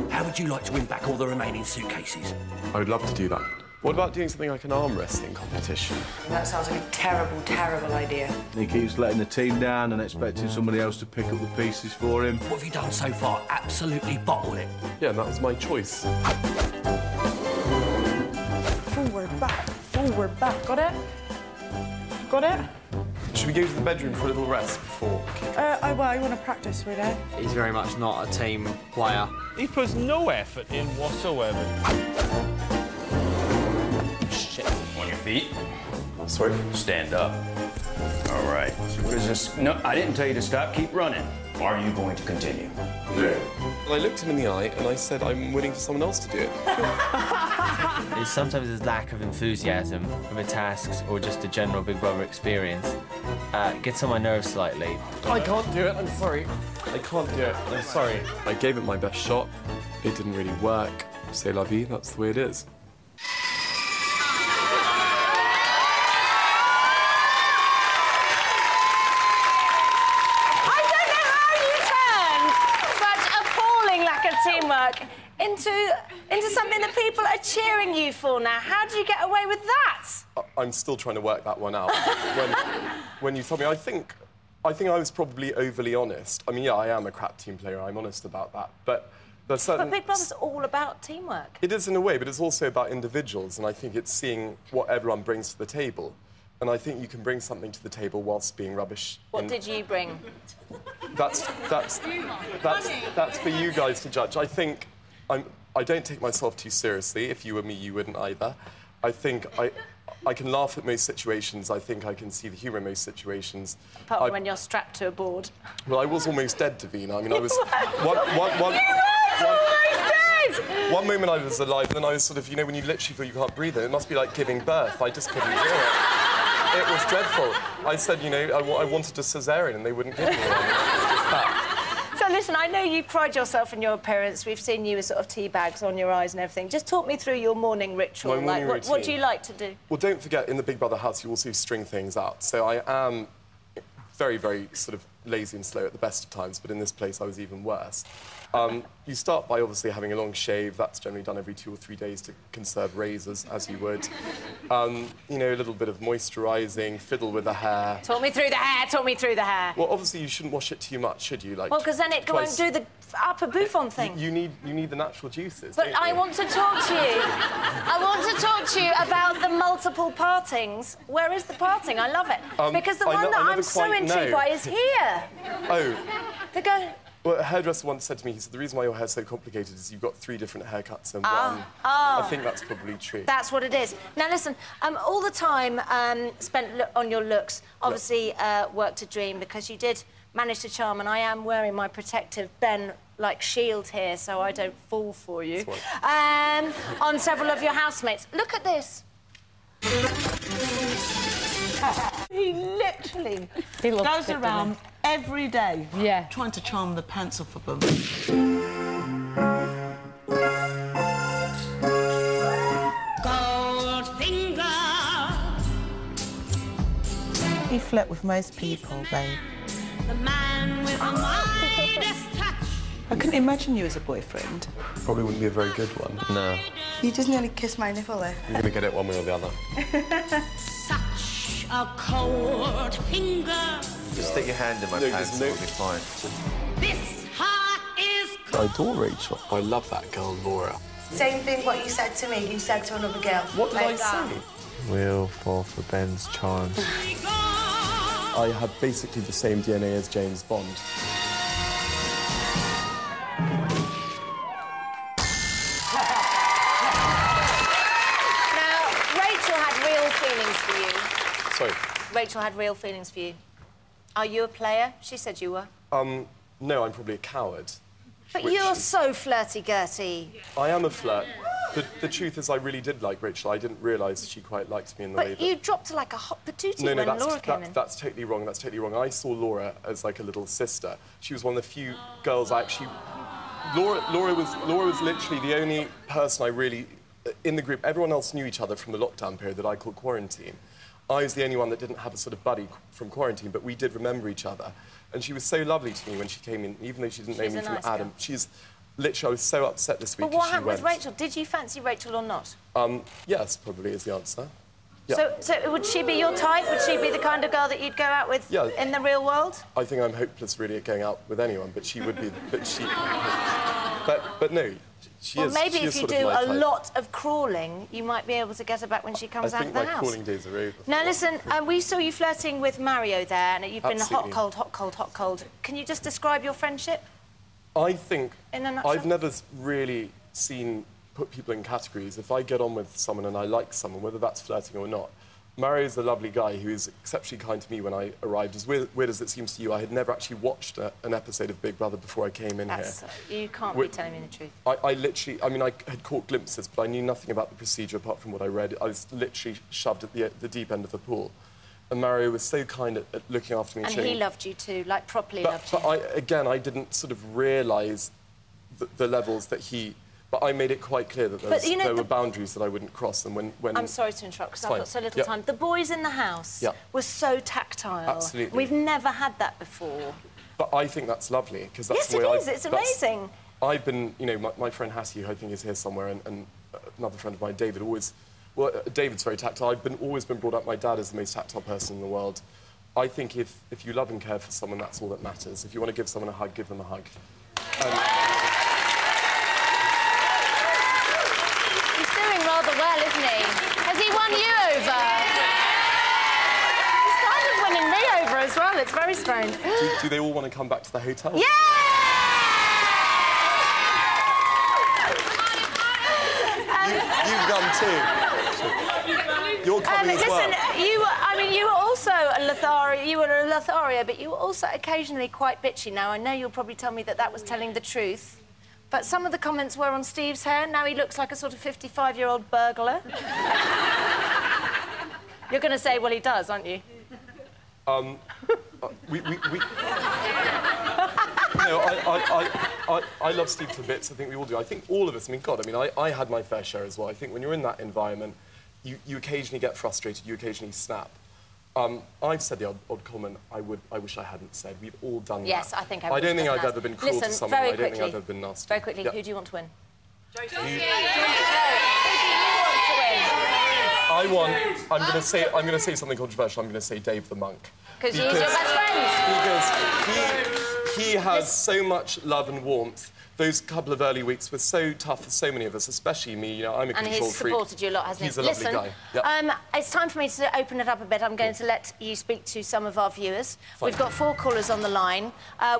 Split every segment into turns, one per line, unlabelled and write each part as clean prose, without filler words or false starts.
How would you like to win back all the remaining suitcases?
I would love to do that. What about doing something like an arm wrestling competition?
That sounds like a terrible, terrible idea.
He keeps letting the team down and expecting somebody else to pick up the pieces for him.
What have you done so far? Absolutely bottle it.
Yeah, and that was my choice.
Forward, back. Got it? Got it?
Should we go to the bedroom for a little rest before?
I want to practice, really.
He's very much not a team player.
He puts no effort in whatsoever.
Shit. On your feet.
Sorry?
Stand up. All right. So what is this? No, I didn't tell you to stop. Keep running. Are you going to continue?
Yeah. I looked him in the eye and I said I'm willing for someone else to do it.
It's sometimes his lack of enthusiasm for the tasks or just a general Big Brother experience gets on my nerves slightly.
I can't do it, I'm sorry. I can't do it, I'm sorry. I gave it my best shot. It didn't really work. C'est la vie, that's the way it is.
Teamwork into something that people are cheering you for now. How do you get away with that?
I'm still trying to work that one out. when you told me, I think I was probably overly honest. I mean, yeah, I am a crap team player. I'm honest about that. But there's certain...
But Big Brother's all about teamwork.
It is in a way, but it's also about individuals, and I think it's seeing what everyone brings to the table. And I think you can bring something to the table whilst being rubbish.
What did you bring?
That's for you guys to judge. I think I don't take myself too seriously. If you were me, you wouldn't either. I think I can laugh at most situations. I think I can see the humour in most situations.
Apart from when you're strapped to a board.
Well, I was almost dead, Davina. I mean, I was... One moment I was alive, and then I was sort of, you know, when you literally feel you can't breathe, it must be like giving birth. I just couldn't do it. It was dreadful. I said, you know, I wanted a cesarean, and they wouldn't give me one. It was just that.
So, listen, I know you pride yourself in your appearance. We've seen you with sort of tea bags on your eyes and everything. Just talk me through your morning ritual.
My morning routine.
What do you like to do?
Well, don't forget, in the Big Brother house, you also string things out. So I am very, very sort of lazy and slow at the best of times, but in this place, I was even worse. You start by obviously having a long shave. That's generally done every 2 or 3 days to conserve razors, as you would. You know, a little bit of moisturising, fiddle with the hair.
Talk me through the hair, talk me through the hair.
Well, obviously, you shouldn't wash it too much, should you? Like,
well, because then it won't do the upper bouffon thing.
You need the natural juices,
But
don't you?
I want to talk to you. I want to talk to you about the multiple partings. Where is the parting? I love it. Because the one that I'm so intrigued by is here.
Oh.
Go.
Well, a hairdresser once said to me, he said, the reason why your hair's so complicated is you've got 3 different haircuts in one. I think that's probably true.
That's what it is. Now, listen, all the time spent on your looks, obviously worked a dream, because you did manage to charm, and I am wearing my protective Ben-like shield here so I don't fall for you, on several of your housemates. Look at this.
He literally goes around every day trying to charm the pants off of them. Goldfinger. He flirt with most people, babe. The man with the widest touch. I couldn't imagine you as a boyfriend.
Probably wouldn't be a very good one. No.
You just nearly kissed my nipple, though.
You're going to get it one way or the other.
Such a cold finger.
Just stick your hand in my pants, it'll be fine.
This heart is
I adore Rachel. I love that girl, Laura.
Same thing what you said to me, you said to another girl.
What did I say?
We'll fall for Ben's charms.
I have basically the same DNA as James Bond.
Now, Rachel had real feelings for you.
Sorry?
Rachel had real feelings for you. Are you a player? She said you were.
No, I'm probably a coward.
But you're so flirty-gurty.
I am a flirt. But the truth is, I really did like Rachel. I didn't realise she quite liked me in the way that...
But you dropped her like a hot patootie when Laura came in.
That's totally wrong. That's totally wrong. I saw Laura as like a little sister. She was one of the few girls I actually... Laura was literally the only person I really... In the group, everyone else knew each other from the lockdown period that I called quarantine. I was the only one that didn't have a sort of buddy from quarantine, but we did remember each other. And she was so lovely to me when she came in, even though she didn't know me from Adam. She's literally, I was so upset this week.
But what happened with Rachel? Did you fancy Rachel or not?
Yes, probably is the answer.
Yeah. So would she be your type? Would she be the kind of girl that you'd go out with in the real world?
I think I'm hopeless really at going out with anyone, but she would be. But no, she is.
Well, maybe if you do
a
lot of crawling, you might be able to get her back when she comes out of the house.
I think my crawling days are over.
Now listen, we saw you flirting with Mario there, and you've been hot, cold, hot, cold, hot, cold. Can you just describe your friendship?
I think
in a nutshell?
I've never really put people in categories. If I get on with someone and I like someone, whether that's flirting or not, Mario's a lovely guy who is exceptionally kind to me when I arrived. As weird as it seems to you, I had never actually watched an episode of Big Brother before I came in here.
You can't be telling me the truth.
I literally, I mean, I had caught glimpses, but I knew nothing about the procedure apart from what I read. I was literally shoved at the deep end of the pool. And Mario was so kind at looking after me.
And he loved you too, like properly loved you.
But I didn't sort of realise the levels that he... But I made it quite clear that there were boundaries that I wouldn't cross. And when
I'm sorry to interrupt, because I've got so little time. The boys in the house were so tactile.
Absolutely.
We've never had that before.
But I think that's lovely, because that's the way
Yes, it is. It's amazing.
I've been, you know, my friend Hattie, who I think is here somewhere, and another friend of mine, David, always... Well, David's very tactile. I've always been brought up, my dad is the most tactile person in the world. I think if you love and care for someone, that's all that matters. If you want to give someone a hug, give them a hug.
He's doing rather well, isn't he? Has he won you over? He's kind of winning me over as well. It's very strange.
Do they all want to come back to the hotel?
Yeah!
You've done too. You're coming as well.
Listen, you were also a Lothario. You were a Lothario, but you were also occasionally quite bitchy. Now, I know you'll probably tell me that was telling the truth, but some of the comments were on Steve's hair. Now he looks like a sort of 55-year-old burglar. You're going to say, well, he does, aren't you?
No, I love Steve to bits. I think we all do. I think all of us. I mean, God, I mean, I had my fair share as well. I think when you're in that environment, you occasionally get frustrated. You occasionally snap. I've said the odd comment I wish I hadn't said. We've all done that.
Yes, I think
I don't think I've ever been cruel to someone. I don't think I've ever been nasty.
Very quickly, who do you want to win?
Who do you want to win? I'm going to say something controversial. I'm going to say Dave the Monk.
Because he's your best friend.
Because he has so much love and warmth. Those couple of early weeks were so tough for so many of us, especially me. You know, I'm a control freak.
And he's supported you a lot, hasn't he?
He's a lovely guy. Yep.
It's time for me to open it up a bit. I'm going to let you speak to some of our viewers.
Fine.
We've got 4 callers on the line.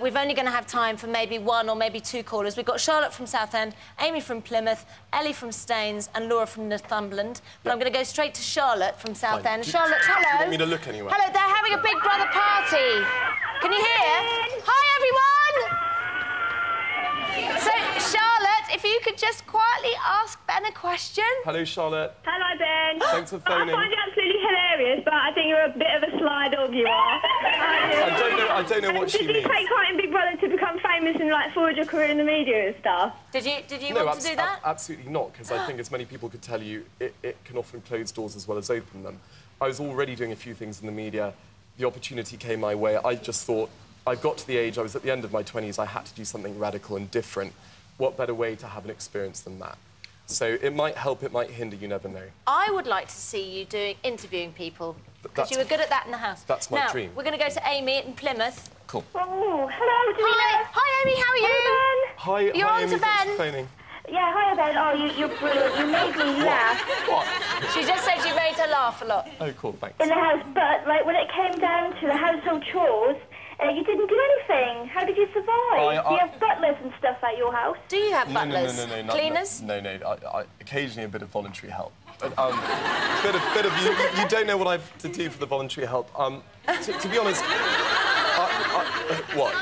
We're only going to have time for maybe 1 or maybe 2 callers. We've got Charlotte from Southend, Amy from Plymouth, Ellie from Staines, and Laura from Northumberland. But I'm going to go straight to Charlotte from Southend. Charlotte, hello.
Do you want me to look anywhere?
Hello, they're having a Big Brother party. Can you hear? Hi, everyone. So, Charlotte, if you could just quietly ask Ben a question.
Hello, Charlotte.
Hello, Ben.
Thanks for phoning.
I find you absolutely hilarious, but I think you're a bit of a sly dog, you are.
I don't know what she means.
Did you take part in Big Brother to become famous and, like, forge your career in the media and stuff?
Did you want to do that?
Absolutely not, because I think, as many people could tell you, it can often close doors as well as open them. I was already doing a few things in the media. The opportunity came my way. I just thought, I got to the age, I was at the end of my 20s, I had to do something radical and different. What better way to have an experience than that? So it might help, it might hinder, you never know.
I would like to see you interviewing people, because you were good at that in the house.
That's my dream.
We're going to go to Amy in Plymouth.
Cool.
Oh, hello, Julia.
Hi, Amy, how are you?
Hi, Ben.
You're on
Amy,
to Ben.
thanks for phoning.
Yeah, hiya, Ben. Oh, you're brilliant. You made me laugh.
What?
She just said you made her laugh a lot.
Oh, cool, thanks.
In the house, but, like, when it came down to the household chores, you didn't do anything. How did you survive? Do you have butlers and stuff at your house?
Do you have butlers?
No.
Cleaners?
No. Occasionally a bit of voluntary help. But, bit of you don't know what I have to do for the voluntary help. To be honest, what?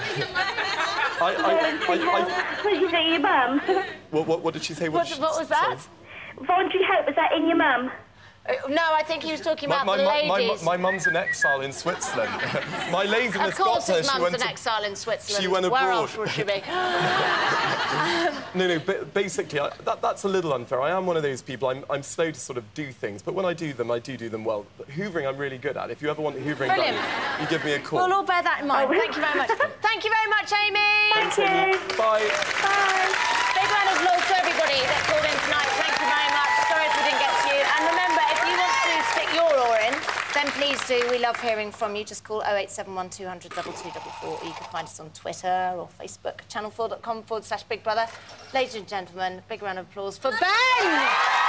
What did you say, your mum?
What did she say?
What was that?
Voluntary help, is that in your mum?
No, I think he was talking about the ladies.
My mum's in exile in Switzerland. My laziness got her.
Of course his mum's in exile in Switzerland.
She went abroad.
Where else would she be?
No, basically, that's a little unfair. I am one of those people, I'm slow to sort of do things, but when I do them, I do them well. But hoovering, I'm really good at. If you ever want hoovering done, you give me a call.
We'll all bear that in mind. Thank you very much. Thank you very much, Amy.
Thanks, Amy. Bye.
Bye. Big round of applause to everybody that called in tonight. Thank you very much. Sorry if we didn't get to you. And remember, if you want to stick your oar in, then please do. We love hearing from you. Just call 0871 200 2244, or you can find us on Twitter or Facebook, channel4.com/Big Brother. Ladies and gentlemen, big round of applause for Ben!